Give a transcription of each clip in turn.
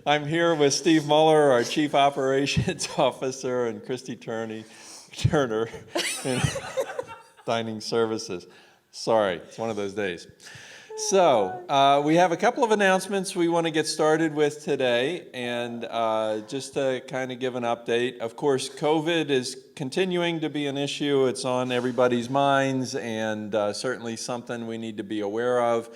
I'm here with Steve Muller, our Chief Operations Officer, and Christy Turner in Dining Services. Sorry, it's one of those days. So we have a couple of announcements we want to get started with today, and just to kind of give an update. Of course, COVID is continuing to be an issue. It's on everybody's minds, and certainly something we need to be aware of.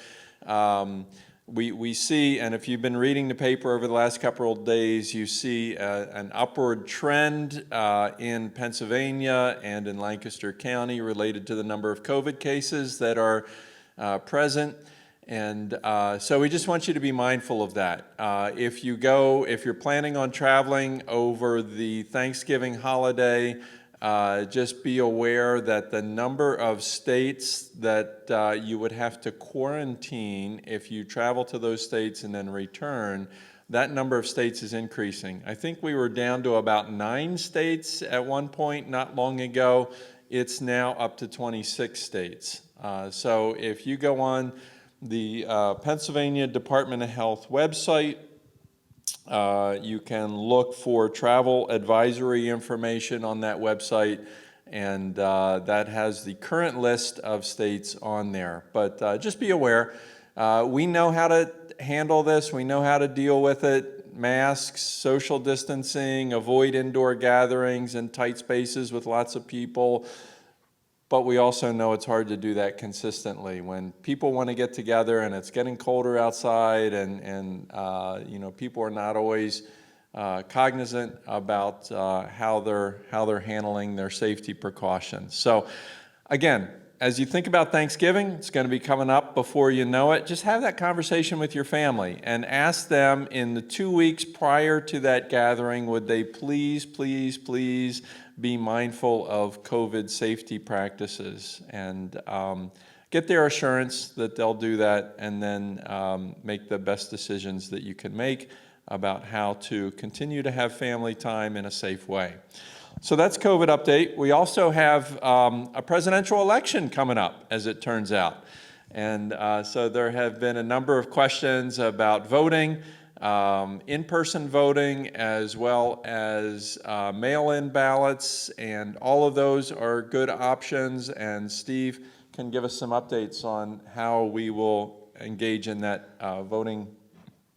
We see, and if you've been reading the paper over the last couple of days, you see an upward trend in Pennsylvania and in Lancaster County related to the number of COVID cases that are present. And so we just want you to be mindful of that. If you're planning on traveling over the Thanksgiving holiday, just be aware that the number of states that you would have to quarantine if you travel to those states and then return, that number of states is increasing. I think we were down to about 9 states at one point not long ago. It's now up to 26 states. So if you go on the Pennsylvania Department of Health website, you can look for travel advisory information on that website, and that has the current list of states on there. But just be aware, we know how to handle this, we know how to deal with it. Masks, social distancing, avoid indoor gatherings in tight spaces with lots of people. But we also know it's hard to do that consistently. When people want to get together and it's getting colder outside and people are not always cognizant about how they're handling their safety precautions. So again, as you think about Thanksgiving, it's going to be coming up before you know it. Just have that conversation with your family and ask them in the 2 weeks prior to that gathering, would they please be mindful of COVID safety practices, and get their assurance that they'll do that, and then make the best decisions that you can make about how to continue to have family time in a safe way. So that's COVID update. We also have a presidential election coming up, as it turns out. And so there have been a number of questions about voting, in-person voting, as well as mail-in ballots, and all of those are good options. And Steve can give us some updates on how we will engage in that voting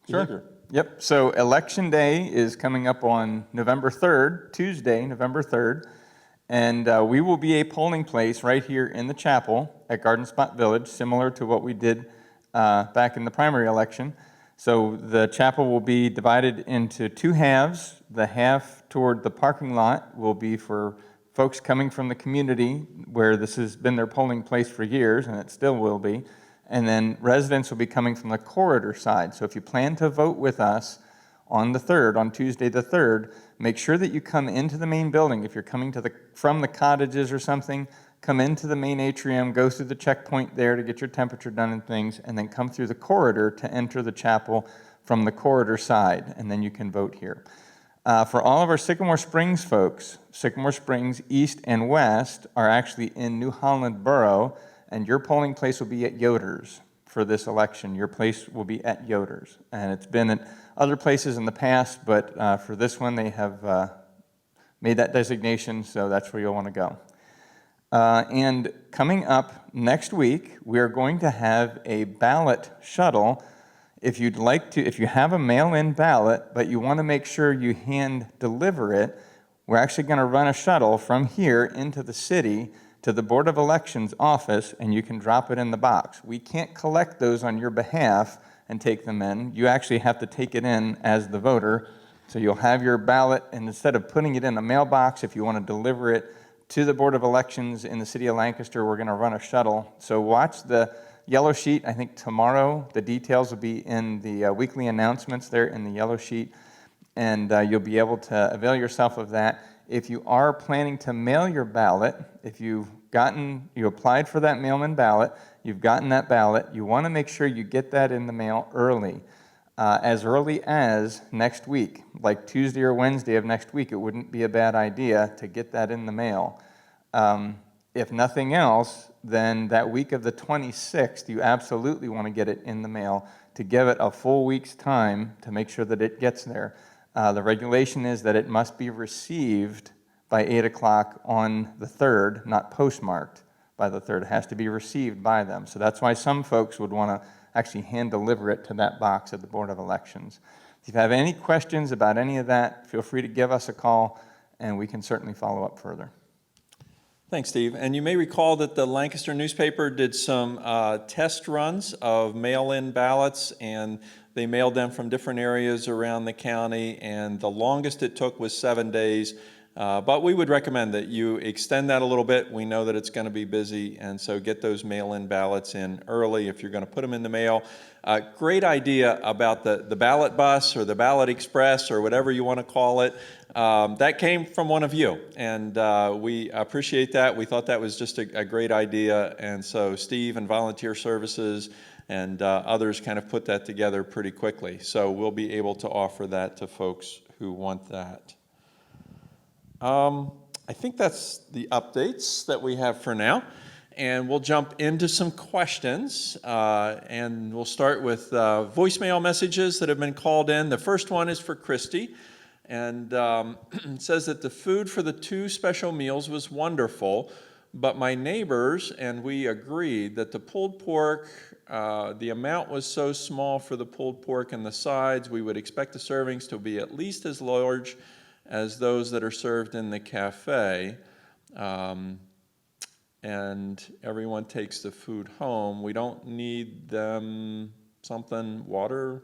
behavior. Sure. Yep, so Election Day is coming up on November 3rd, Tuesday, November 3rd, and we will be a polling place right here in the chapel at Garden Spot Village, similar to what we did back in the primary election. So the chapel will be divided into 2 halves. The half toward the parking lot will be for folks coming from the community where this has been their polling place for years, and it still will be. And then residents will be coming from the corridor side. So if you plan to vote with us on the 3rd, on Tuesday the 3rd, make sure that you come into the main building. If you're coming from the cottages or something, come into the main atrium, go through the checkpoint there to get your temperature done and things, and then come through the corridor to enter the chapel from the corridor side, and then you can vote here. For all of our Sycamore Springs folks, Sycamore Springs East and West are actually in New Holland Borough, and your polling place will be at Yoder's for this election. Your place will be at Yoder's. And it's been at other places in the past, but for this one they have made that designation, so that's where you'll want to go. And coming up next week, we're going to have a ballot shuttle. If you have a mail-in ballot, but you want to make sure you hand deliver it, we're actually going to run a shuttle from here into the city to the Board of Elections office, and you can drop it in the box. We can't collect those on your behalf and take them in. You actually have to take it in as the voter. So you'll have your ballot, and instead of putting it in a mailbox, if you want to deliver it to the Board of Elections in the city of Lancaster, we're going to run a shuttle. So watch the yellow sheet. I think tomorrow the details will be in the weekly announcements there in the yellow sheet, and you'll be able to avail yourself of that. If you are planning to mail your ballot, if you applied for that mail-in ballot, you've gotten that ballot, you want to make sure you get that in the mail early as next week, like Tuesday or Wednesday of next week. It wouldn't be a bad idea to get that in the mail. If nothing else, then that week of the 26th, you absolutely want to get it in the mail to give it a full week's time to make sure that it gets there. The regulation is that it must be received by 8 o'clock on the 3rd, not postmarked by the 3rd. It has to be received by them. So that's why some folks would want to actually hand deliver it to that box at the Board of Elections. If you have any questions about any of that, feel free to give us a call, and we can certainly follow up further. Thanks, Steve. And you may recall that the Lancaster newspaper did some test runs of mail-in ballots, and they mailed them from different areas around the county, and the longest it took was 7 days. But we would recommend that you extend that a little bit. We know that it's going to be busy, and so get those mail-in ballots in early if you're going to put them in the mail. Great idea about the ballot bus or the ballot express or whatever you want to call it. That came from one of you, and we appreciate that. We thought that was just a great idea, and so Steve and Volunteer Services and others kind of put that together pretty quickly. So we'll be able to offer that to folks who want that. I think that's the updates that we have for now, and we'll jump into some questions, and we'll start with voicemail messages that have been called in. The first one is for Christy, and it says that the food for the 2 special meals was wonderful, but my neighbors and we agreed that the pulled pork, the amount was so small for the pulled pork and the sides, we would expect the servings to be at least as large as those that are served in the cafe, and everyone takes the food home. We don't need them, water.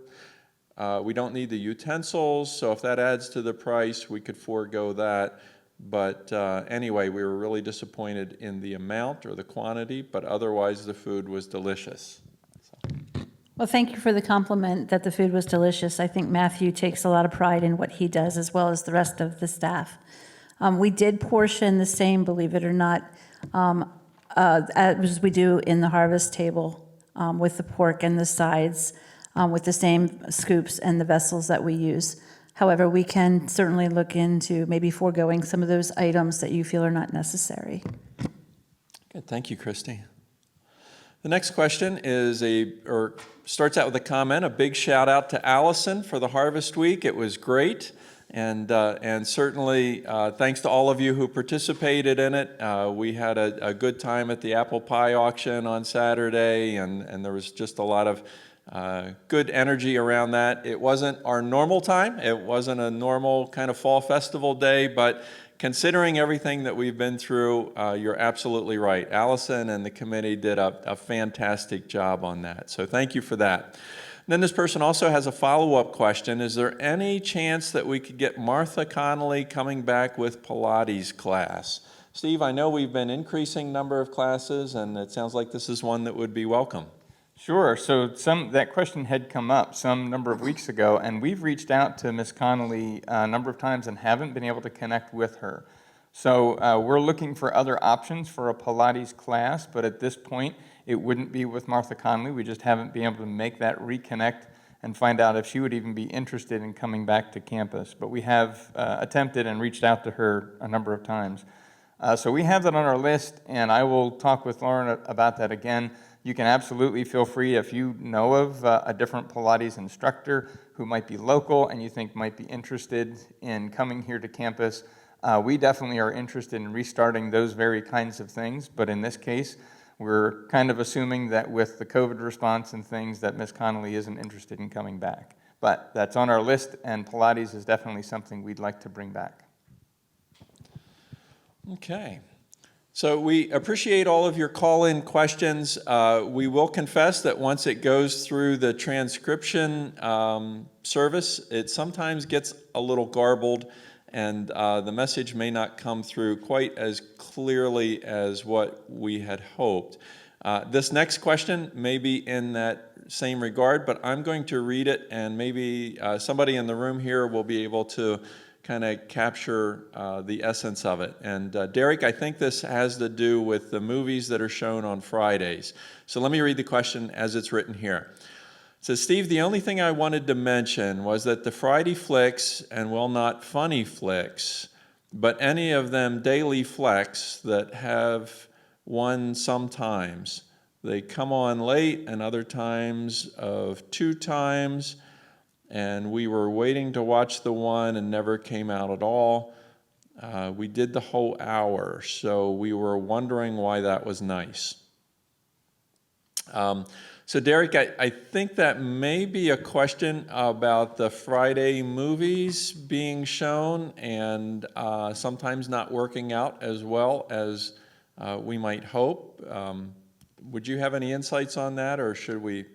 We don't need the utensils, so if that adds to the price, we could forego that. But anyway, we were really disappointed in the amount or the quantity, but otherwise the food was delicious. Well, thank you for the compliment that the food was delicious. I think Matthew takes a lot of pride in what he does, as well as the rest of the staff. We did portion the same, believe it or not, as we do in the harvest table, with the pork and the sides, with the same scoops and the vessels that we use. However, we can certainly look into maybe foregoing some of those items that you feel are not necessary. Good, thank you, Christy. The next question starts out with a comment. A big shout out to Allison for the Harvest Week. It was great, and certainly thanks to all of you who participated in it. We had a good time at the apple pie auction on Saturday, and there was just a lot of good energy around that. It wasn't our normal time. It wasn't a normal kind of fall festival day, but considering everything that we've been through, you're absolutely right. Allison and the committee did a fantastic job on that. So thank you for that. And then this person also has a follow-up question. Is there any chance that we could get Martha Connolly coming back with Pilates class? Steve, I know we've been increasing number of classes, and it sounds like this is one that would be welcome. Sure. So that question had come up some number of weeks ago, and we've reached out to Ms. Connolly a number of times and haven't been able to connect with her. So we're looking for other options for a Pilates class, but at this point, it wouldn't be with Martha Connolly. We just haven't been able to make that reconnect and find out if she would even be interested in coming back to campus. But we have attempted and reached out to her a number of times. So we have that on our list, and I will talk with Lauren about that again. You can absolutely feel free, if you know of a different Pilates instructor who might be local and you think might be interested in coming here to campus. We definitely are interested in restarting those very kinds of things, but in this case, we're kind of assuming that with the COVID response and things that Ms. Connolly isn't interested in coming back. But that's on our list, and Pilates is definitely something we'd like to bring back. Okay. So we appreciate all of your call-in questions. We will confess that once it goes through the transcription service, it sometimes gets a little garbled, and the message may not come through quite as clearly as what we had hoped. This next question may be in that same regard, but I'm going to read it, and maybe somebody in the room here will be able to kind of capture the essence of it. And Derek, I think this has to do with the movies that are shown on Fridays. So let me read the question as it's written here. It says, Steve, the only thing I wanted to mention was that the Friday flicks, and well, not funny flicks, but any of them daily flicks that have one sometimes, They come on late and other times of 2 times, and we were waiting to watch the one and never came out at all. We did the whole hour, so we were wondering why that was nice. So Derek, I think that may be a question about the Friday movies being shown and sometimes not working out as well as we might hope. Would you have any insights on that, or should we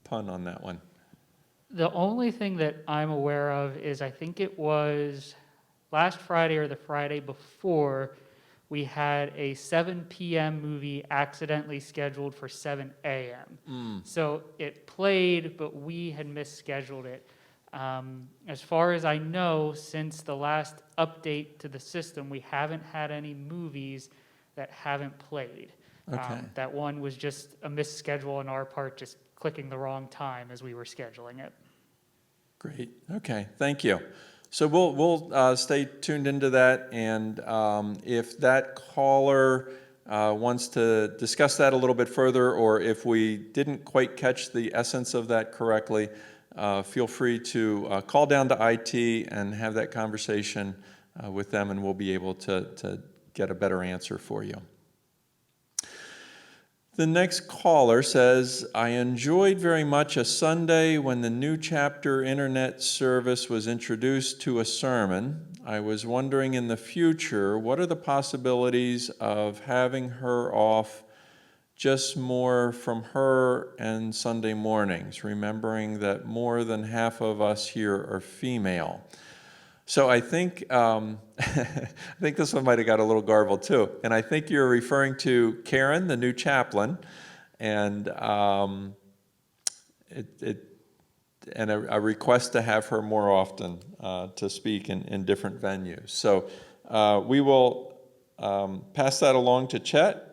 punt on that one? The only thing that I'm aware of is I think it was last Friday or the Friday before, we had a 7 p.m. movie accidentally scheduled for 7 a.m. So it played, but we had misscheduled it. As far as I know, since the last update to the system, we haven't had any movies that haven't played. Okay. That one was just a misschedule on our part, just clicking the wrong time as we were scheduling it. Great. Okay. Thank you. So we'll stay tuned into that, and if that caller wants to discuss that a little bit further, or if we didn't quite catch the essence of that correctly, feel free to call down to IT and have that conversation with them, and we'll be able to get a better answer for you. The next caller says, I enjoyed very much a Sunday when the New Chapter internet service was introduced to a sermon. I was wondering in the future, what are the possibilities of having her off just more from her and Sunday mornings, remembering that more than half of us here are female. So I think I think this one might have got a little garbled too, and I think you're referring to Karen, the new chaplain, and a request to have her more often to speak in different venues. So we will pass that along to Chet.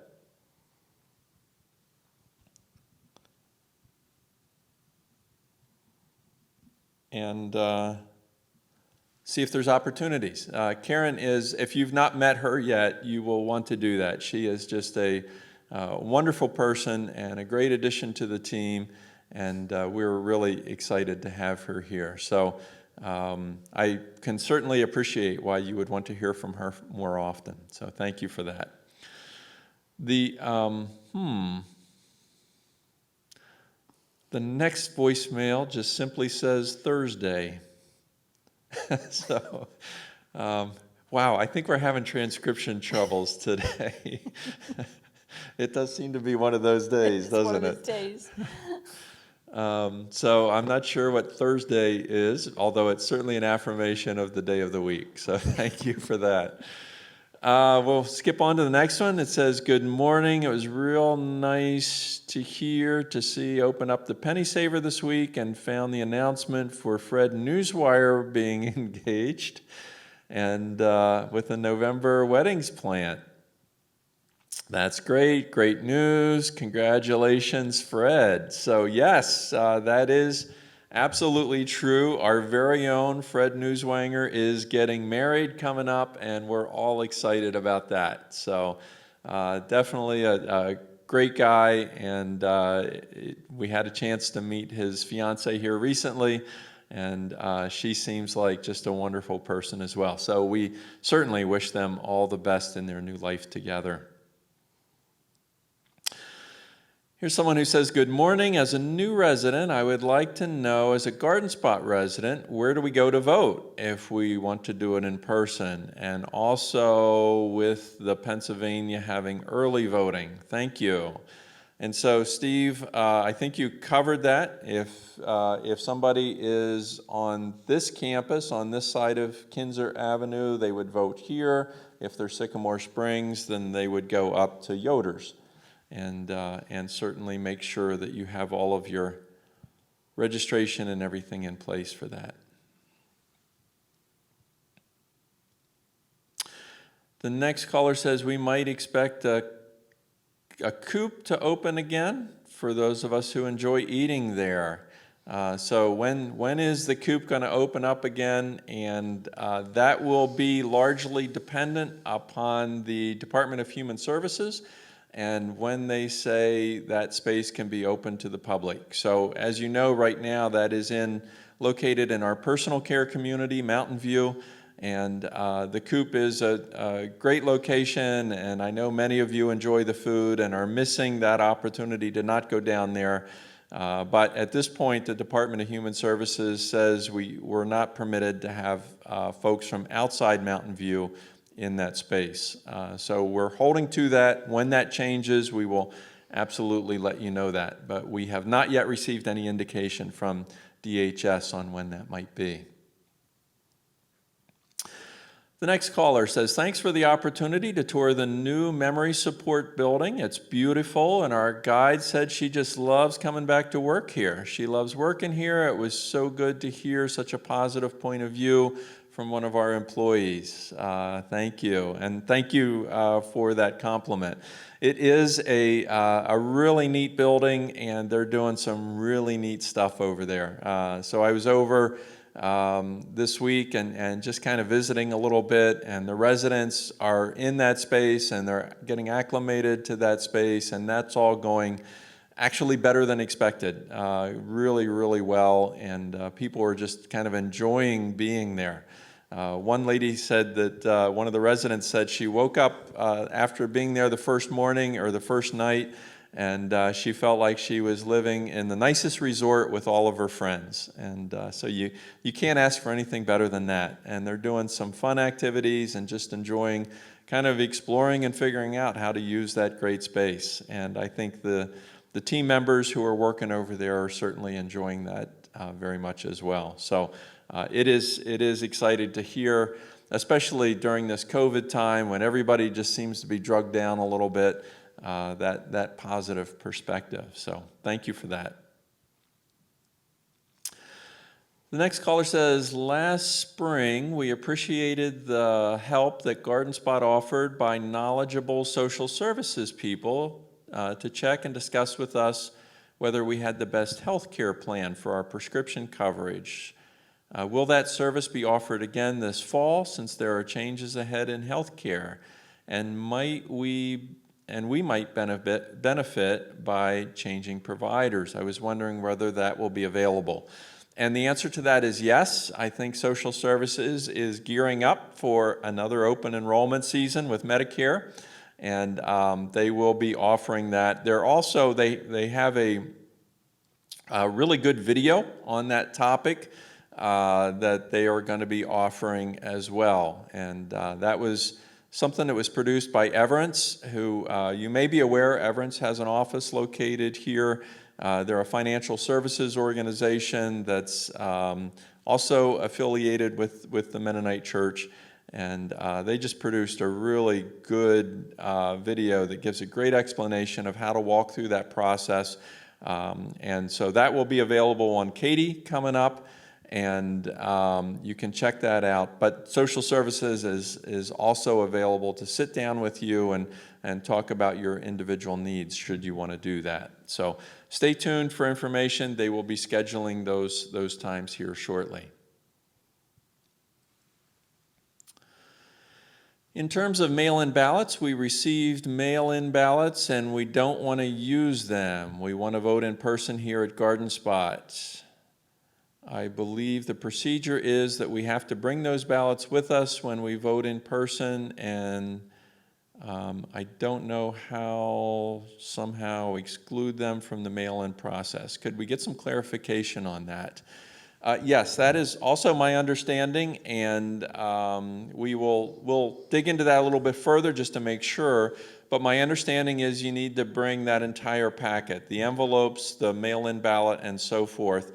And see if there's opportunities. Karen is, if you've not met her yet, you will want to do that. She is just a wonderful person and a great addition to the team, and we're really excited to have her here. So I can certainly appreciate why you would want to hear from her more often. So thank you for that. The next voicemail just simply says Thursday. So, wow, I think we're having transcription troubles today. It does seem to be one of those days, doesn't it? Days. So I'm not sure what Thursday is, although it's certainly an affirmation of the day of the week. So thank you for that. We'll skip on to the next one. It says, good morning. It was real nice to see open up the Penny Saver this week and found the announcement for Fred Newswire being engaged and with the November weddings plant. That's great. Great news. Congratulations, Fred. So yes, that is absolutely true. Our very own Fred Newswanger is getting married coming up, and we're all excited about that. So definitely a great guy, and we had a chance to meet his fiancée here recently, and she seems like just a wonderful person as well. So we certainly wish them all the best in their new life together. Here's someone who says, good morning. As a new resident, I would like to know, as a Garden Spot resident, where do we go to vote if we want to do it in person? And also with the Pennsylvania having early voting. Thank you. And so, Steve, I think you covered that. If somebody is on this campus, on this side of Kinzer Avenue, they would vote here. If they're Sycamore Springs, then they would go up to Yoder's. And certainly make sure that you have all of your registration and everything in place for that. The next caller says we might expect a coop to open again for those of us who enjoy eating there. So when is the coop going to open up again? And that will be largely dependent upon the Department of Human Services and when they say that space can be open to the public. So as you know, right now, that is located in our personal care community, Mountain View, and the Coop is a great location, and I know many of you enjoy the food and are missing that opportunity to not go down there. But at this point, the Department of Human Services says we're not permitted to have folks from outside Mountain View in that space. So we're holding to that. When that changes, we will absolutely let you know that. But we have not yet received any indication from DHS on when that might be. The next caller says, thanks for the opportunity to tour the new memory support building. It's beautiful, and our guide said she just loves coming back to work here. She loves working here. It was so good to hear such a positive point of view from one of our employees. Thank you, and thank you for that compliment. It is a really neat building, and they're doing some really neat stuff over there. So I was over this week and just kind of visiting a little bit, and the residents are in that space and they're getting acclimated to that space, and that's all going actually better than expected, really, really well, and people are just kind of enjoying being there. One lady said that one of the residents said she woke up after being there the first morning or the first night, and she felt like she was living in the nicest resort with all of her friends. And so you can't ask for anything better than that. And they're doing some fun activities and just enjoying, kind of exploring and figuring out how to use that great space. And I think the team members who are working over there are certainly enjoying that very much as well. So it is exciting to hear, especially during this COVID time when everybody just seems to be drugged down a little bit, that positive perspective. So thank you for that. The next caller says, last spring we appreciated the help that Garden Spot offered by knowledgeable social services people to check and discuss with us whether we had the best health care plan for our prescription coverage. Will that service be offered again this fall since there are changes ahead in health care? And we might benefit by changing providers. I was wondering whether that will be available. And the answer to that is yes. I think social services is gearing up for another open enrollment season with Medicare, and they will be offering that. They're also, they have a really good video on that topic that they are going to be offering as well. And that was something that was produced by Everence, who you may be aware, Everence has an office located here. They're a financial services organization that's also affiliated with the Mennonite Church. And they just produced a really good video that gives a great explanation of how to walk through that process. And so that will be available on Katie coming up. And you can check that out. But social services is also available to sit down with you and talk about your individual needs should you want to do that. So stay tuned for information. They will be scheduling those times here shortly. In terms of mail-in ballots, we received mail-in ballots and we don't want to use them. We want to vote in person here at Garden Spot. I believe the procedure is that we have to bring those ballots with us when we vote in person, and I don't know how somehow exclude them from the mail-in process. Could we get some clarification on that? Yes, that is also my understanding, and we'll dig into that a little bit further just to make sure. But my understanding is you need to bring that entire packet, the envelopes, the mail-in ballot, and so forth,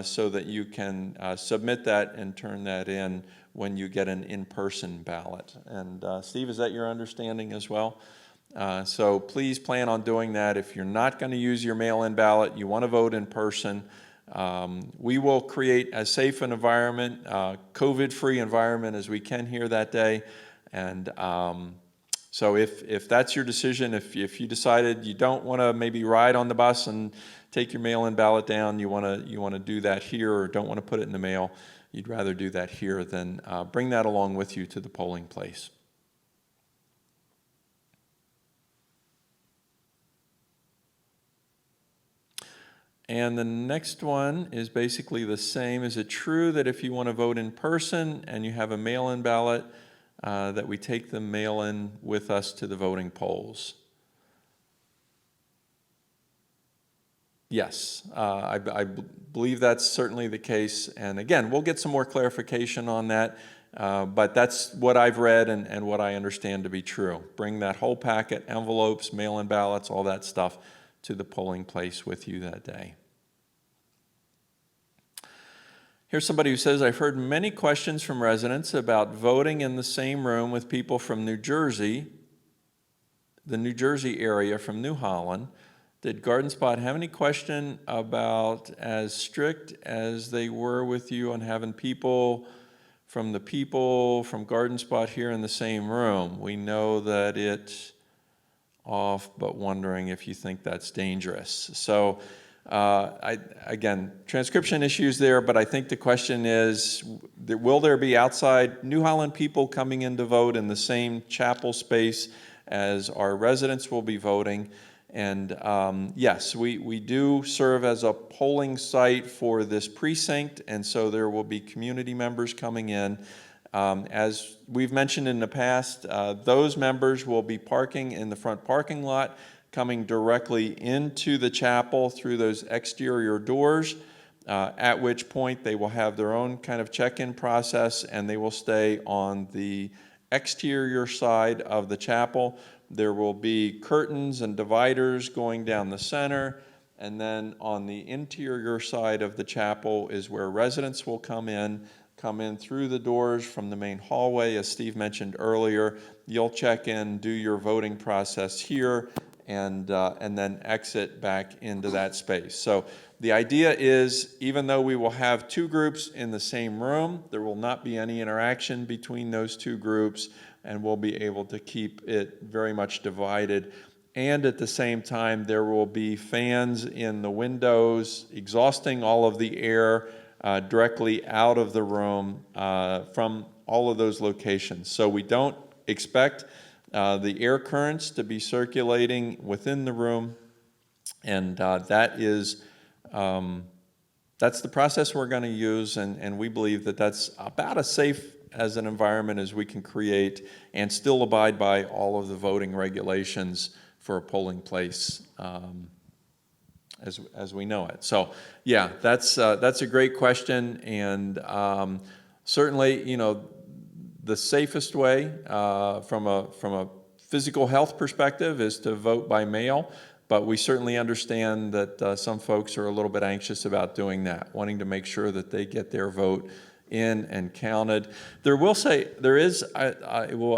so that you can submit that and turn that in when you get an in-person ballot. And Steve, is that your understanding as well? So please plan on doing that. If you're not going to use your mail-in ballot, you want to vote in person, we will create as safe an environment, COVID-free environment as we can here that day. And so if that's your decision, if you decided you don't want to maybe ride on the bus and take your mail-in ballot down, you want to do that here, or don't want to put it in the mail, you'd rather do that here, then bring that along with you to the polling place. And the next one is basically the same. Is it true that if you want to vote in person and you have a mail-in ballot, that we take the mail-in with us to the voting polls? Yes, I believe that's certainly the case. And again, we'll get some more clarification on that, but that's what I've read and what I understand to be true. Bring that whole packet, envelopes, mail-in ballots, all that stuff to the polling place with you that day. Here's somebody who says, I've heard many questions from residents about voting in the same room with people from New Jersey, the New Jersey area from New Holland. Did Garden Spot have any question about as strict as they were with you on having people from Garden Spot here in the same room? We know that it's off, but wondering if you think that's dangerous. So again, transcription issues there, but I think the question is, will there be outside New Holland people coming in to vote in the same chapel space as our residents will be voting? And yes, we do serve as a polling site for this precinct, and so there will be community members coming in. As we've mentioned in the past, those members will be parking in the front parking lot, coming directly into the chapel through those exterior doors, at which point they will have their own kind of check-in process, and they will stay on the exterior side of the chapel. There will be curtains and dividers going down the center, and then on the interior side of the chapel is where residents will come in through the doors from the main hallway. As Steve mentioned earlier, you'll check in, do your voting process here, and then exit back into that space. So the idea is, even though we will have two groups in the same room, there will not be any interaction between those two groups, and we'll be able to keep it very much divided. And at the same time, there will be fans in the windows exhausting all of the air directly out of the room from all of those locations. So we don't expect the air currents to be circulating within the room, and that's the process we're going to use, and we believe that that's about as safe as an environment as we can create and still abide by all of the voting regulations for a polling place as we know it. So yeah, that's a great question, and certainly, you know, the safest way from a physical health perspective is to vote by mail, but we certainly understand that some folks are a little bit anxious about doing that, wanting to make sure that they get their vote in and counted. I will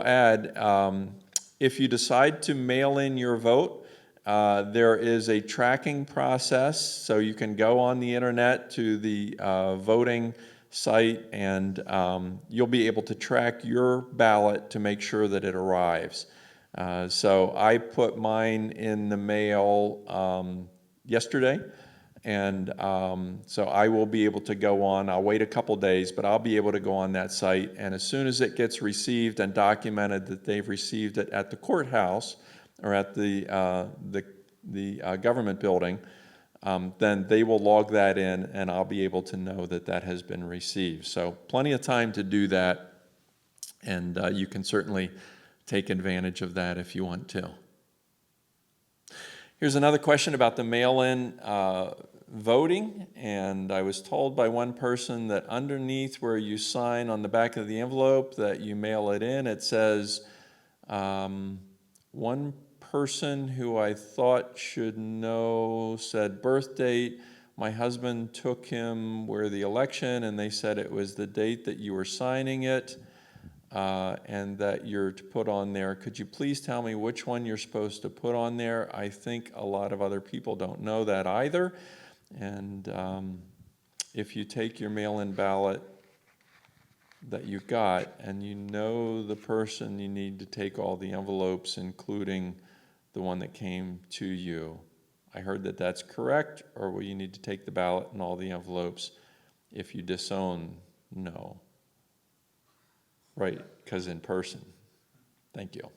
add, if you decide to mail in your vote, there is a tracking process, so you can go on the internet to the voting site, and you'll be able to track your ballot to make sure that it arrives. So I put mine in the mail yesterday, and so I will be able to go on. I'll wait a couple days, but I'll be able to go on that site, and as soon as it gets received and documented that they've received it at the courthouse or at the government building, then they will log that in, and I'll be able to know that that has been received. So plenty of time to do that, and you can certainly take advantage of that if you want to. Here's another question about the mail-in voting, and I was told by one person that underneath where you sign on the back of the envelope that you mail it in, it says, one person who I thought should know said birth date. My husband took him where the election, and they said it was the date that you were signing it, and that you're to put on there. Could you please tell me which one you're supposed to put on there? I think a lot of other people don't know that either. And if you take your mail-in ballot that you got and you know the person, you need to take all the envelopes, including the one that came to you. I heard that that's correct, or will you need to take the ballot and all the envelopes? If you disown, no. Right, because in person. Thank you.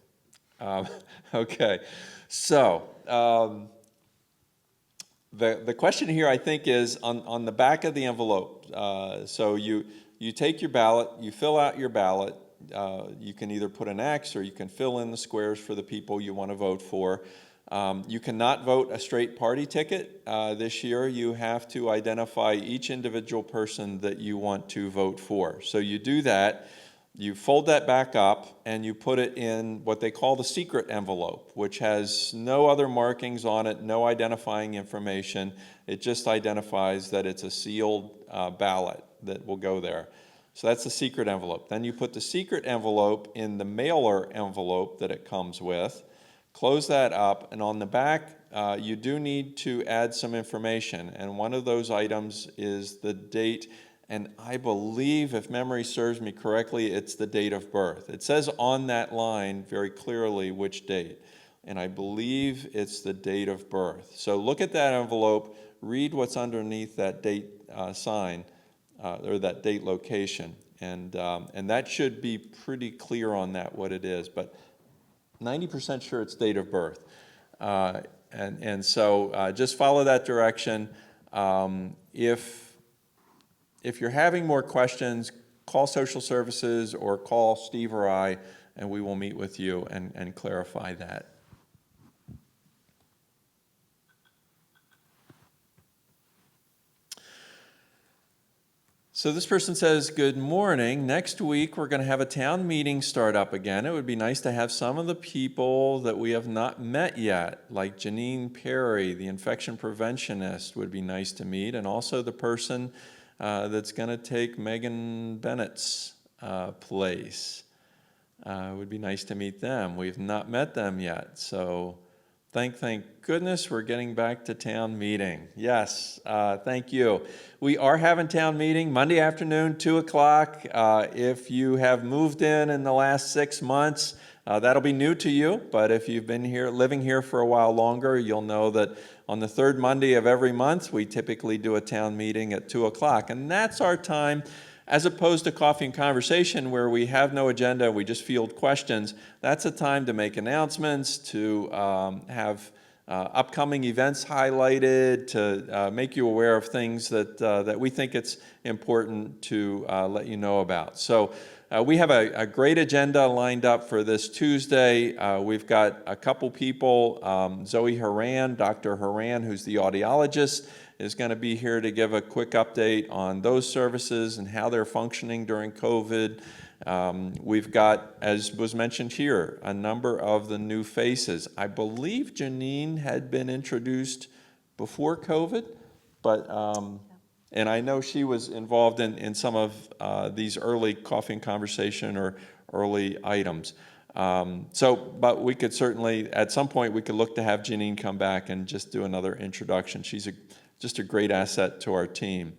Okay, so The question here, I think, is on the back of the envelope. So you take your ballot, you fill out your ballot. You can either put an X or you can fill in the squares for the people you want to vote for. You cannot vote a straight party ticket this year. You have to identify each individual person that you want to vote for. So you do that. You fold that back up and you put it in what they call the secret envelope, which has no other markings on it, no identifying information. It just identifies that it's a sealed ballot that will go there. So that's the secret envelope. Then you put the secret envelope in the mailer envelope that it comes with, close that up, and on the back you do need to add some information. And one of those items is the date. And I believe, if memory serves me correctly, it's the date of birth. It says on that line very clearly which date, and I believe it's the date of birth. So look at that envelope, read what's underneath that date sign, or that date location, and that should be pretty clear on that what it is, but 90% sure it's date of birth. And so just follow that direction. If you're having more questions, call social services or call Steve or I, and we will meet with you and clarify that. So this person says, good morning. Next week, we're going to have a town meeting start up again. It would be nice to have some of the people that we have not met yet, like Janine Perry, the infection preventionist, would be nice to meet, and also the person that's going to take Megan Bennett's place. It would be nice to meet them. We've not met them yet, so thank goodness we're getting back to town meeting. Yes, thank you. We are having town meeting Monday afternoon, 2 o'clock. If you have moved in the last 6 months, that'll be new to you, but if you've been here, living here for a while longer, you'll know that on the third Monday of every month, we typically do a town meeting at 2 o'clock, and that's our time, as opposed to coffee and conversation where we have no agenda, we just field questions. That's a time to make announcements, to have upcoming events highlighted, to make you aware of things that we think it's important to let you know about. So we have a great agenda lined up for this Tuesday. We've got a couple people, Zoe Haran, Dr. Haran, who's the audiologist, is going to be here to give a quick update on those services and how they're functioning during COVID. We've got, as was mentioned here, a number of the new faces. I believe Janine had been introduced before COVID, but and I know she was involved in some of these early coffee and conversation or early items. But we could certainly, at some point, we could look to have Janine come back and just do another introduction. She's just a great asset to our team.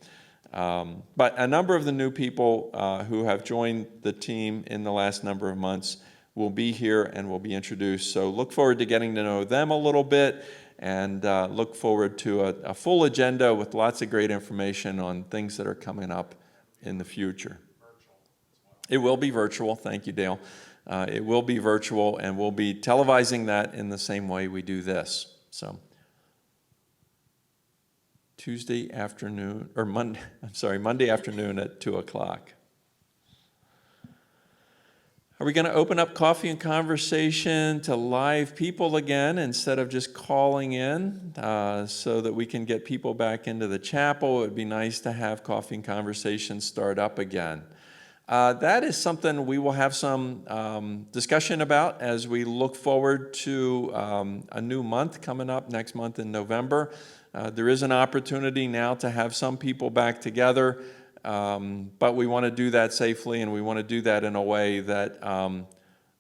But a number of the new people who have joined the team in the last number of months will be here and will be introduced. So look forward to getting to know them a little bit, and look forward to a full agenda with lots of great information on things that are coming up in the future. It will be virtual. Thank you, Dale. It will be virtual, and we'll be televising that in the same way we do this. So Monday afternoon at 2 o'clock. Are we going to open up coffee and conversation to live people again instead of just calling in so that we can get people back into the chapel? It would be nice to have coffee and conversation start up again. That is something we will have some discussion about as we look forward to a new month coming up next month in November. There is an opportunity now to have some people back together, but we want to do that safely, and we want to do that in a way that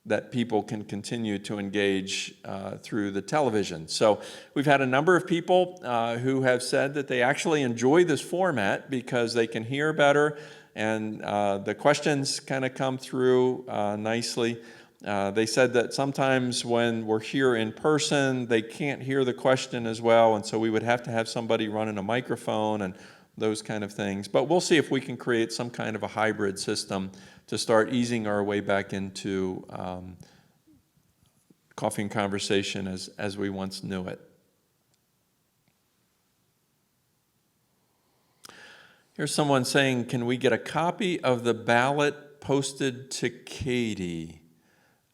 that people can continue to engage through the television. So we've had a number of people who have said that they actually enjoy this format because they can hear better, and the questions kind of come through nicely. They said that sometimes when we're here in person, they can't hear the question as well, and so we would have to have somebody running a microphone and those kind of things. But we'll see if we can create some kind of a hybrid system to start easing our way back into coffee and conversation as we once knew it. Here's someone saying, can we get a copy of the ballot posted to Katie?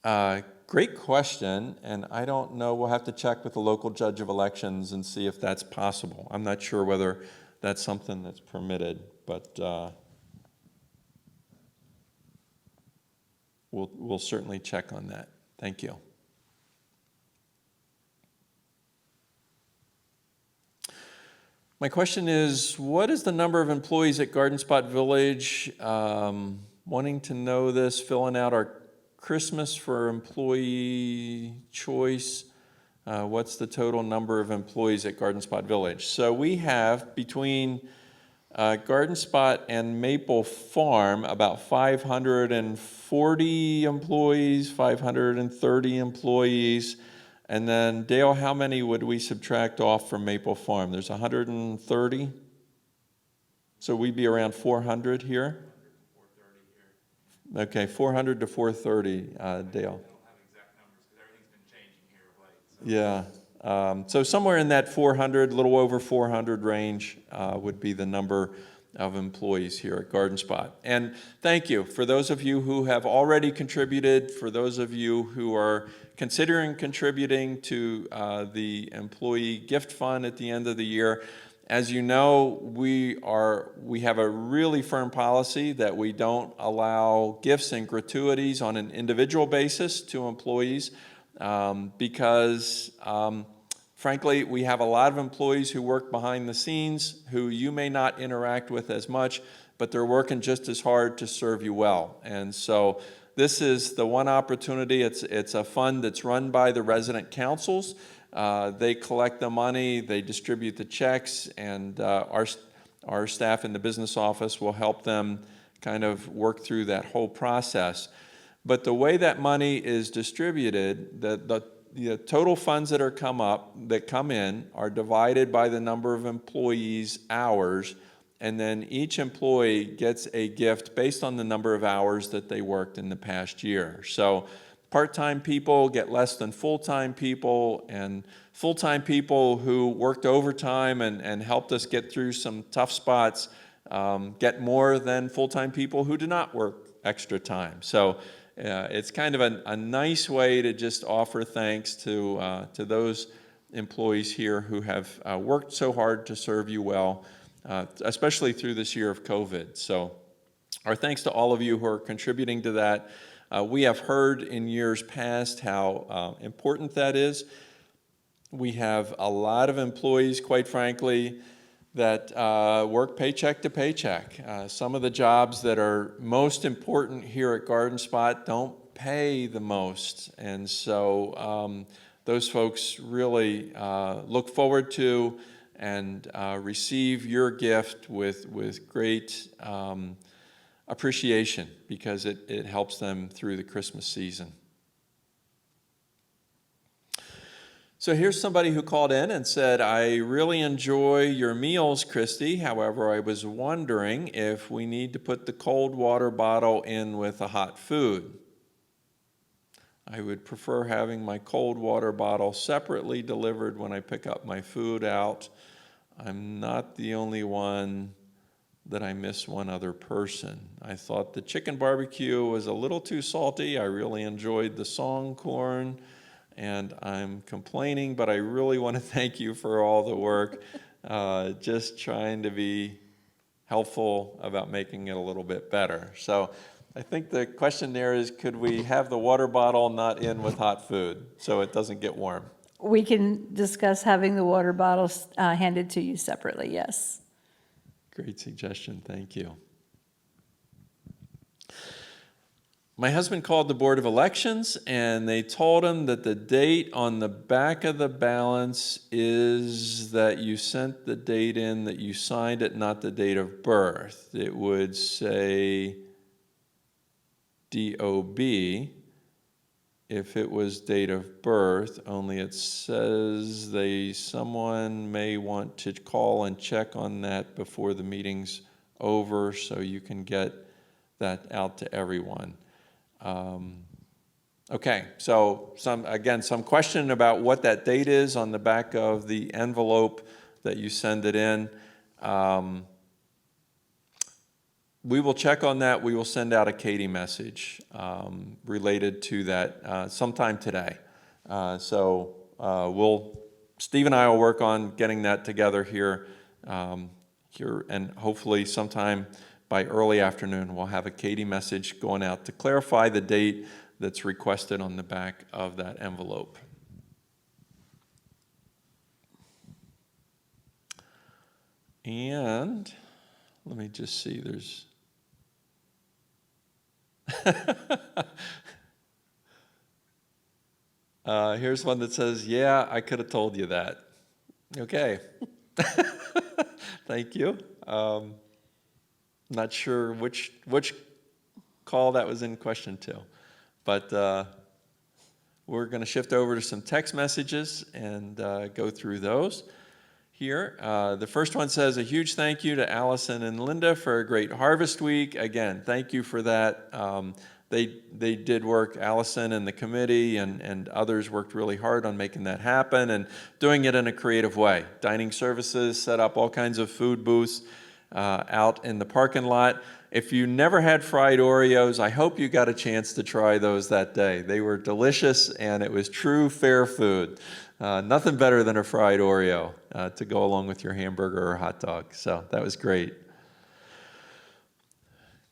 Great question, and I don't know. We'll have to check with the local judge of elections and see if that's possible. I'm not sure whether that's something that's permitted, but we'll certainly check on that. Thank you. My question is, what is the number of employees at Garden Spot Village? Wanting to know this, filling out our Christmas for employee choice. What's the total number of employees at Garden Spot Village? So we have between Garden Spot and Maple Farm about 540 employees, 530 employees. And then, Dale, how many would we subtract off from Maple Farm? There's 130? So we'd be around 400 here? Okay, 400 to 430, Dale. I don't have exact numbers because everything's been changing here of late. Yeah, so somewhere in that 400, a little over 400 range would be the number of employees here at Garden Spot. And thank you for those of you who have already contributed, for those of you who are considering contributing to the employee gift fund at the end of the year. As you know, we have a really firm policy that we don't allow gifts and gratuities on an individual basis to employees because frankly, we have a lot of employees who work behind the scenes who you may not interact with as much, but they're working just as hard to serve you well. And so this is the one opportunity. It's a fund that's run by the resident councils. They collect the money, they distribute the checks, and our staff in the business office will help them kind of work through that whole process. But the way that money is distributed, the total funds that come in are divided by the number of employees' hours, and then each employee gets a gift based on the number of hours that they worked in the past year. So part-time people get less than full-time people, and full-time people who worked overtime and helped us get through some tough spots get more than full-time people who do not work extra time. So it's kind of a nice way to just offer thanks to those employees here who have worked so hard to serve you well, especially through this year of COVID. So our thanks to all of you who are contributing to that. We have heard in years past how important that is. We have a lot of employees, quite frankly, that work paycheck to paycheck. Some of the jobs that are most important here at Garden Spot don't pay the most. And so those folks really look forward to and receive your gift with great appreciation because it helps them through the Christmas season. So here's somebody who called in and said, I really enjoy your meals, Christy. However, I was wondering if we need to put the cold water bottle in with the hot food. I would prefer having my cold water bottle separately delivered when I pick up my food out. I'm not the only one that I miss one other person. I thought the chicken barbecue was a little too salty. I really enjoyed the song corn. And I'm complaining, but I really want to thank you for all the work. Just trying to be helpful about making it a little bit better. So I think the question there is, could we have the water bottle not in with hot food so it doesn't get warm? We can discuss having the water bottles handed to you separately, yes. Great suggestion, thank you. My husband called the Board of Elections and they told him that the date on the back of the balance is that you sent the date in that you signed it, not the date of birth. It would say DOB if it was date of birth, only it says someone may want to call and check on that before the meeting's over so you can get that out to everyone. Okay, so some question about what that date is on the back of the envelope that you send it in. we will check on that. We will send out a Katie message related to that sometime today. Steve and I will work on getting that together here, and hopefully sometime by early afternoon, we'll have a Katie message going out to clarify the date that's requested on the back of that envelope. And let me just see, there's here's one that says, yeah, I could have told you that. Okay. Thank you. Not sure which call that was in question to, but we're going to shift over to some text messages and go through those here. The first one says, a huge thank you to Allison and Linda for a great harvest week. Again, thank you for that. They did work, Allison and the committee and others worked really hard on making that happen and doing it in a creative way. Dining services, set up all kinds of food booths out in the parking lot. If you never had fried Oreos, I hope you got a chance to try those that day. They were delicious and it was true fair food. Nothing better than a fried Oreo to go along with your hamburger or hot dog. So that was great.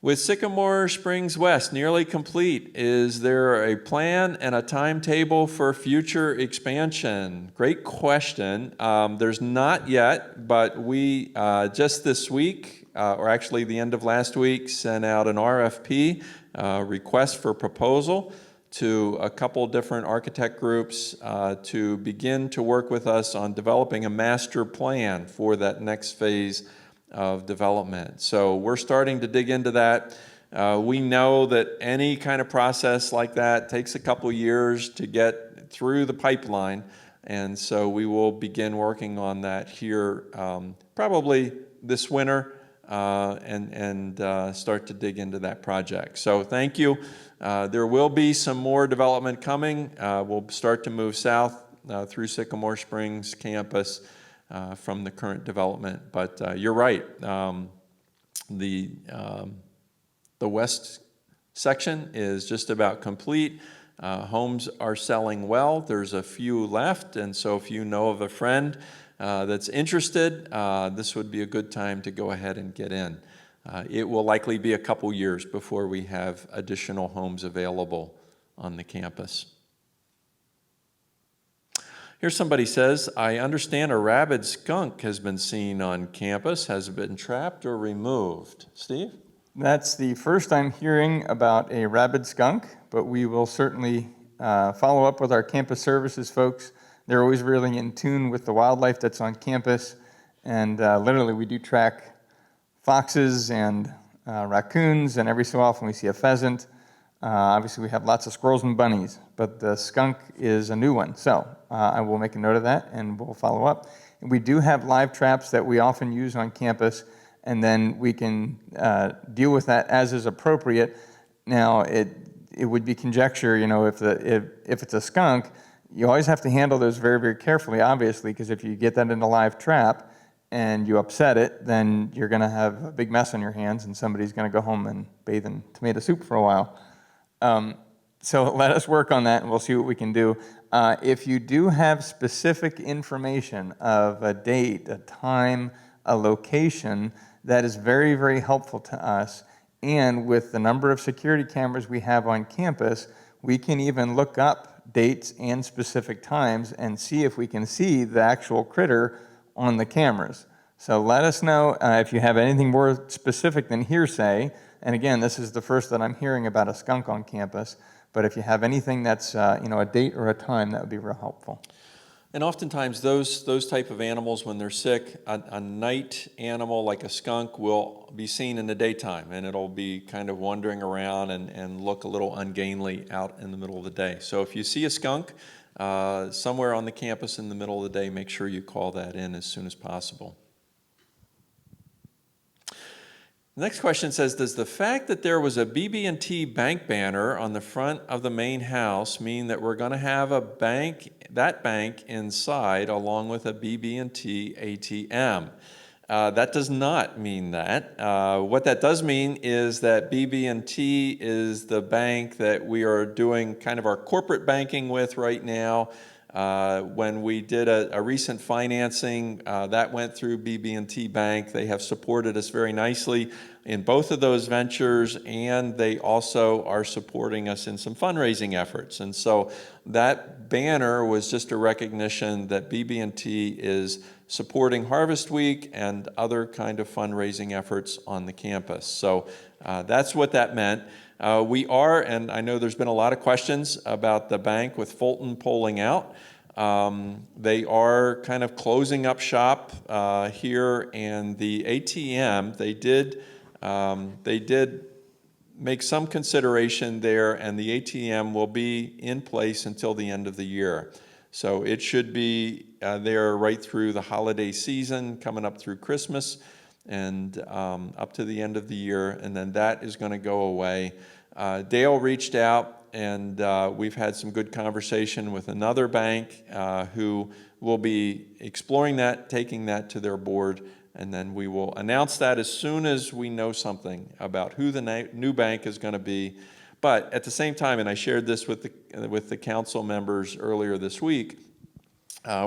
With Sycamore Springs West nearly complete, is there a plan and a timetable for future expansion? Great question. There's not yet, but we just this week, or actually the end of last week, sent out an RFP, request for proposal, to a couple different architect groups to begin to work with us on developing a master plan for that next phase of development. So we're starting to dig into that. We know that any kind of process like that takes a couple years to get through the pipeline, and so we will begin working on that here probably this winter and start to dig into that project. So thank you. There will be some more development coming. We'll start to move south through Sycamore Springs campus from the current development. But you're right. The west section is just about complete. Homes are selling well. There's a few left, and so if you know of a friend that's interested, this would be a good time to go ahead and get in. It will likely be a couple years before we have additional homes available on the campus. Here somebody says, I understand a rabid skunk has been seen on campus. Has it been trapped or removed? Steve? That's the first I'm hearing about a rabid skunk, but we will certainly follow up with our campus services folks. They're always really in tune with the wildlife that's on campus, and literally we do track foxes and raccoons, and every so often we see a pheasant. Obviously we have lots of squirrels and bunnies, but the skunk is a new one. So I will make a note of that and we'll follow up. We do have live traps that we often use on campus, and then we can deal with that as is appropriate. Now it would be conjecture, if it's a skunk, you always have to handle those very, very carefully, obviously, because if you get that in a live trap and you upset it, then you're going to have a big mess on your hands, and somebody's going to go home and bathe in tomato soup for a while. So let us work on that, and we'll see what we can do. If you do have specific information of a date, a time, a location, that is very, very helpful to us. And with the number of security cameras we have on campus, we can even look up dates and specific times and see if we can see the actual critter on the cameras. So let us know if you have anything more specific than hearsay. And again, this is the first that I'm hearing about a skunk on campus. But if you have anything that's a date or a time, that would be real helpful. And oftentimes those type of animals, when they're sick, a night animal like a skunk will be seen in the daytime, and it'll be kind of wandering around and look a little ungainly out in the middle of the day. So if you see a skunk somewhere on the campus in the middle of the day, make sure you call that in as soon as possible. The next question says, does the fact that there was a BB&T bank banner on the front of the main house mean that we're going to have that bank inside along with a BB&T ATM? That does not mean that. What that does mean is that BB&T is the bank that we are doing kind of our corporate banking with right now. When we did a recent financing, that went through BB&T Bank. They have supported us very nicely in both of those ventures, and they also are supporting us in some fundraising efforts. And so that banner was just a recognition that BB&T is supporting Harvest Week and other kind of fundraising efforts on the campus. So that's what that meant. We are, and I know there's been a lot of questions about the bank with Fulton pulling out. They are kind of closing up shop here, and the ATM, they did make some consideration there, and the ATM will be in place until the end of the year. So it should be there right through the holiday season, coming up through Christmas, and up to the end of the year, and then that is going to go away. Dale reached out, and we've had some good conversation with another bank who will be exploring that, taking that to their board, and then we will announce that as soon as we know something about who the new bank is going to be. But at the same time, and I shared this with the council members earlier this week,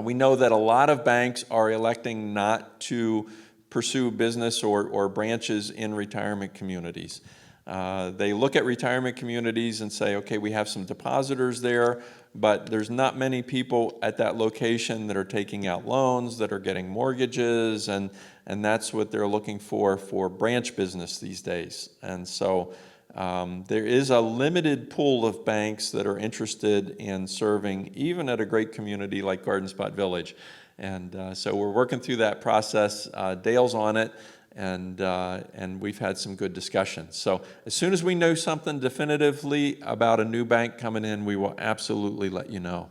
we know that a lot of banks are electing not to pursue business or branches in retirement communities. They look at retirement communities and say, okay, we have some depositors there, but there's not many people at that location that are taking out loans, that are getting mortgages, and that's what they're looking for branch business these days. And so there is a limited pool of banks that are interested in serving, even at a great community like Garden Spot Village. And so we're working through that process. Dale's on it, and we've had some good discussions. So as soon as we know something definitively about a new bank coming in, we will absolutely let you know.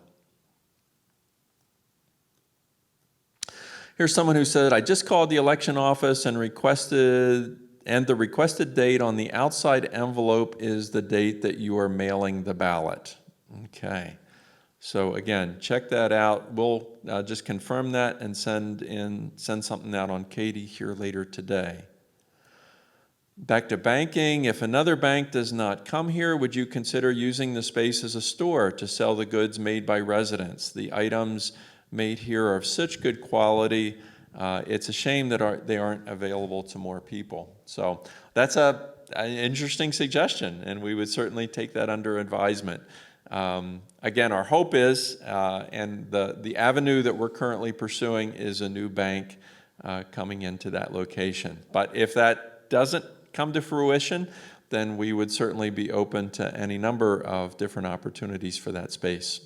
Here's someone who said, I just called the election office and the requested date on the outside envelope is the date that you are mailing the ballot. Okay. So again, check that out. We'll just confirm that and send something out on Katie here later today. Back to banking. If another bank does not come here, would you consider using the space as a store to sell the goods made by residents? The items made here are of such good quality. It's a shame that they aren't available to more people. So that's an interesting suggestion, and we would certainly take that under advisement. Again, our hope is, and the avenue that we're currently pursuing is a new bank coming into that location. But if that doesn't come to fruition, then we would certainly be open to any number of different opportunities for that space.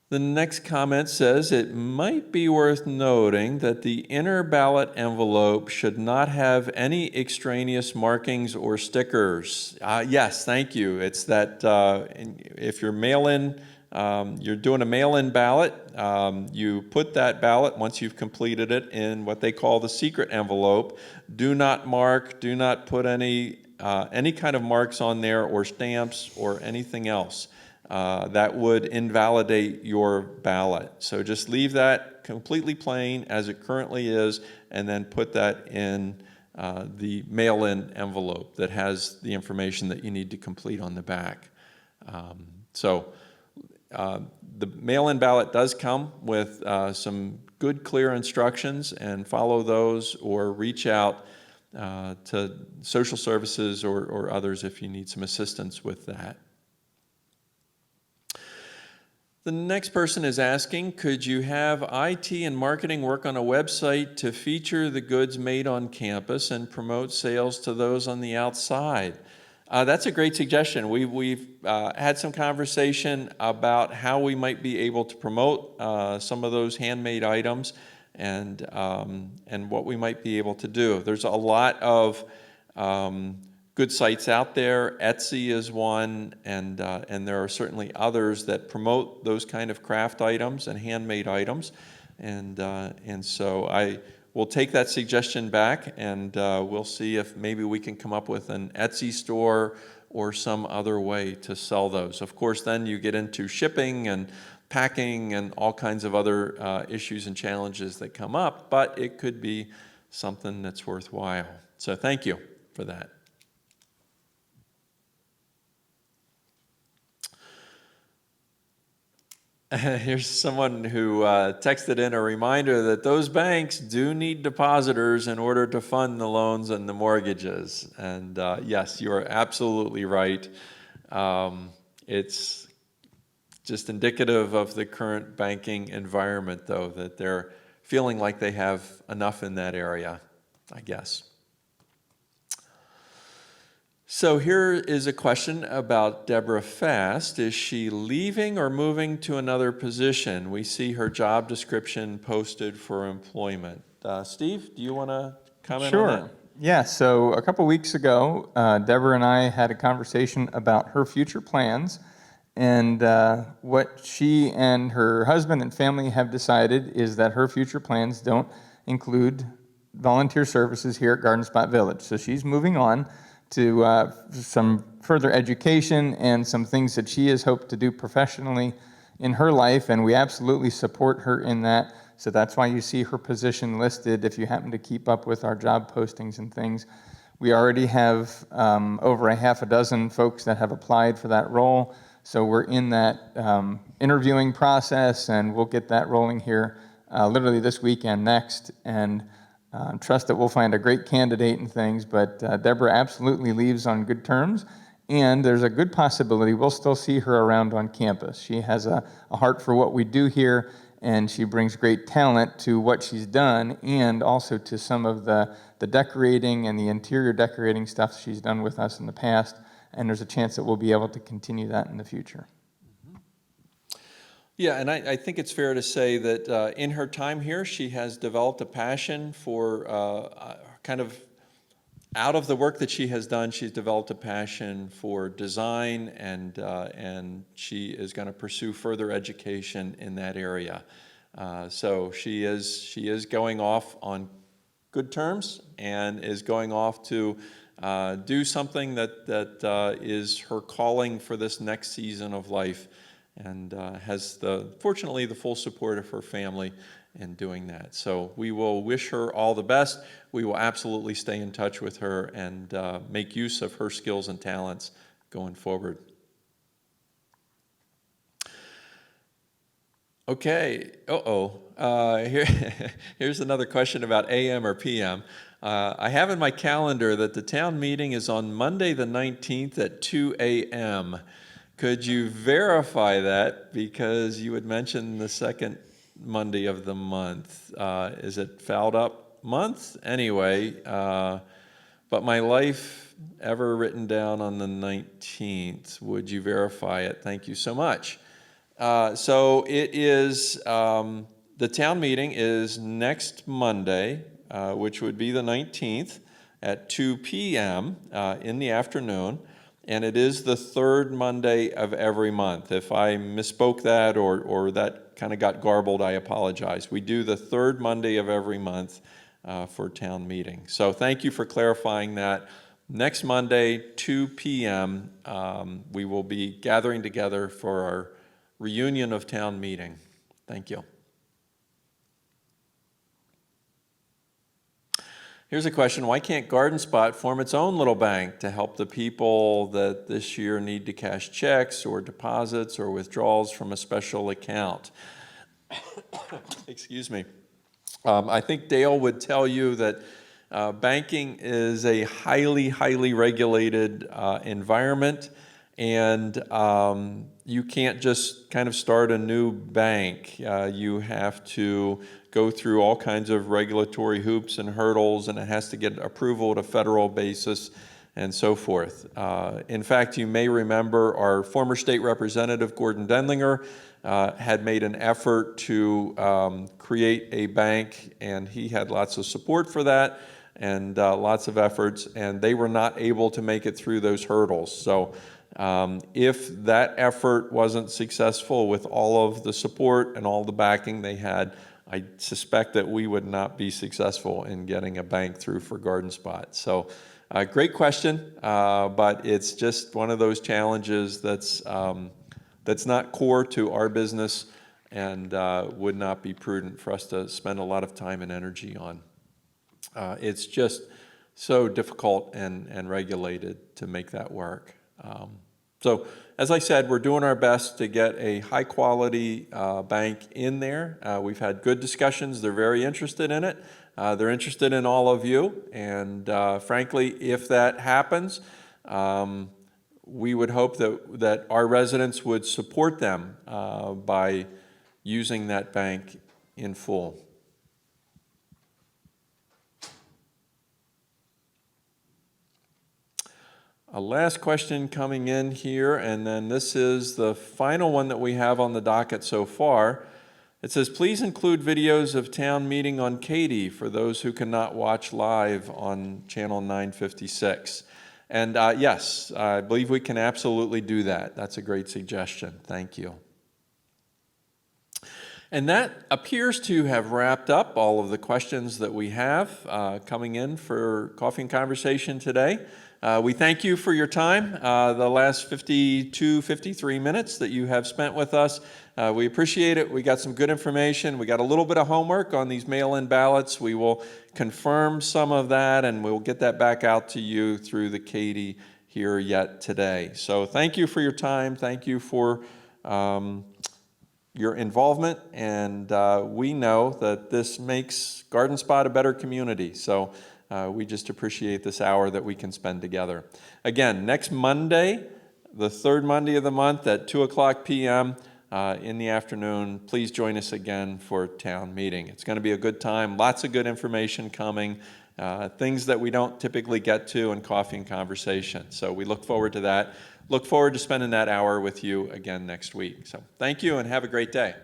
The next comment says, it might be worth noting that the inner ballot envelope should not have any extraneous markings or stickers. Yes, thank you. It's that if you're you're doing a mail-in ballot, you put that ballot, once you've completed it, in what they call the secret envelope. Do not mark, do not put any kind of marks on there or stamps or anything else. That would invalidate your ballot. So just leave that completely plain as it currently is, and then put that in the mail-in envelope that has the information that you need to complete on the back. The mail-in ballot does come with some good, clear instructions, and follow those or reach out to social services or others if you need some assistance with that. The next person is asking, could you have IT and marketing work on a website to feature the goods made on campus and promote sales to those on the outside? That's a great suggestion. We've had some conversation about how we might be able to promote some of those handmade items and what we might be able to do. There's a lot of good sites out there. Etsy is one, and there are certainly others that promote those kind of craft items and handmade items. And so I will take that suggestion back, and we'll see if maybe we can come up with an Etsy store or some other way to sell those. Of course, then you get into shipping and packing and all kinds of other issues and challenges that come up, but it could be something that's worthwhile. So thank you for that. Here's someone who texted in a reminder that those banks do need depositors in order to fund the loans and the mortgages. And yes, you are absolutely right. It's just indicative of the current banking environment, though, that they're feeling like they have enough in that area, I guess. So here is a question about Deborah Fast. Is she leaving or moving to another position? We see her job description posted for employment. Steve, do you want to comment on that? Sure. Yeah, so a couple weeks ago, Deborah and I had a conversation about her future plans, and what she and her husband and family have decided is that her future plans don't include volunteer services here at Garden Spot Village. So she's moving on to some further education and some things that she has hoped to do professionally in her life, and we absolutely support her in that. So that's why you see her position listed if you happen to keep up with our job postings and things. We already have over a half a dozen folks that have applied for that role, so we're in that interviewing process, and we'll get that rolling here literally this week and next, and trust that we'll find a great candidate and things, but Deborah absolutely leaves on good terms, and there's a good possibility we'll still see her around on campus. She has a heart for what we do here, and she brings great talent to what she's done, and also to some of the decorating and the interior decorating stuff she's done with us in the past, and there's a chance that we'll be able to continue that in the future. Yeah, and I think it's fair to say that in her time here, she has developed a passion for kind of out of the work that she has done, she's developed a passion for design, and she is going to pursue further education in that area. So she is going off on good terms and is going off to do something that is her calling for this next season of life, and has fortunately the full support of her family in doing that. So we will wish her all the best. We will absolutely stay in touch with her and make use of her skills and talents going forward. Okay, here's another question about AM or PM. I have in my calendar that the town meeting is on Monday the 19th at 2 a.m. Could you verify that, because you had mentioned the second Monday of the month? Is it fouled up month? Anyway, but my life ever written down on the 19th. Would you verify it? Thank you so much. So it is, the town meeting is next Monday, which would be the 19th at 2 p.m. In the afternoon. And it is the third Monday of every month. If I misspoke that or that kind of got garbled, I apologize. We do the third Monday of every month for town meeting. So thank you for clarifying that. Next Monday, 2 p.m., we will be gathering together for our reunion of town meeting. Thank you. Here's a question: why can't Garden Spot form its own little bank to help the people that this year need to cash checks or deposits or withdrawals from a special account? Excuse me. I think Dale would tell you that banking is a highly regulated environment, and you can't just kind of start a new bank. You have to go through all kinds of regulatory hoops and hurdles, and it has to get approval at a federal basis and so forth. In fact, you may remember our former state representative, Gordon Denlinger, had made an effort to create a bank, and he had lots of support for that and lots of efforts, and they were not able to make it through those hurdles. So if that effort wasn't successful with all of the support and all the backing they had, I suspect that we would not be successful in getting a bank through for Garden Spot. So great question, but it's just one of those challenges that's not core to our business and would not be prudent for us to spend a lot of time and energy on. It's just so difficult and regulated to make that work. So, as I said, we're doing our best to get a high-quality bank in there. We've had good discussions. They're very interested in it. They're interested in all of you. And frankly, if that happens, we would hope that our residents would support them by using that bank in full. A last question coming in here, and then this is the final one that we have on the docket so far. It says, please include videos of town meeting on Katy for those who cannot watch live on channel 956. And yes, I believe we can absolutely do that. That's a great suggestion. Thank you. And that appears to have wrapped up all of the questions that we have coming in for Coffee and Conversation today. We thank you for your time, the last 52, 53 minutes that you have spent with us. We appreciate it. We got some good information. We got a little bit of homework on these mail-in ballots. We will confirm some of that, and we'll get that back out to you through the Katy here yet today. So thank you for your time. Thank you for your involvement, and we know that this makes Garden Spot a better community. So we just appreciate this hour that we can spend together. Again, next Monday, the third Monday of the month at 2:00 p.m. In the afternoon, please join us again for town meeting. It's going to be a good time, lots of good information coming, things that we don't typically get to in Coffee and Conversation. So we look forward to that. Look forward to spending that hour with you again next week. So thank you and have a great day.